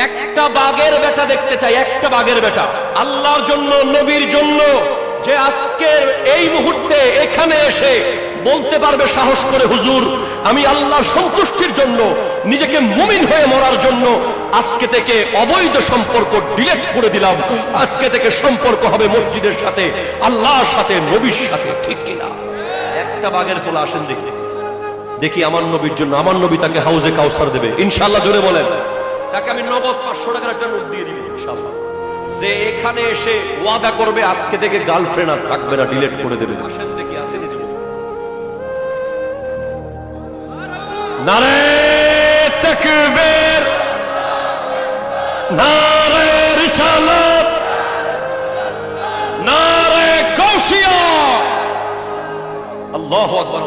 একটা বাঘের বেটা দেখতে চাই, একটা বাঘের বেটা আল্লাহর জন্য, নবীর জন্য, যে আজকের এই মুহূর্তে এখানে এসে বলতে পারবে সাহস করে, হুজুর আমি আল্লাহর সন্তুষ্টির জন্য, নিজেকে মুমিন হয়ে মরার জন্য আজকে থেকে অবৈধ সম্পর্ক ডিলিট করে দিলাম, আজকে থেকে সম্পর্ক হবে মসজিদের সাথে, আল্লাহর সাথে, নবীর সাথে। ঠিক কিনা? একটা বাঘের ফোলা আসেন দেখি, দেখি আমার নবীর জন্য, আমার নবী তাকে হাউজে কাউসার দেবে ইনশাআল্লাহ। জোরে বলেন। তাকে আমি নগদ 500 টাকার একটা নোট দিয়ে দিব ইনশাআল্লাহ, যে এখানে এসে ওয়াদা করবে আজকে থেকে গার্লফ্রেন্ড আর থাকবে না, ডিলিট করে দেবে। আসেন দেখি, আসেন। নারে তাকবীর, নারে রিসালাত, নারে গাউসিয়া, আল্লাহু আকবার।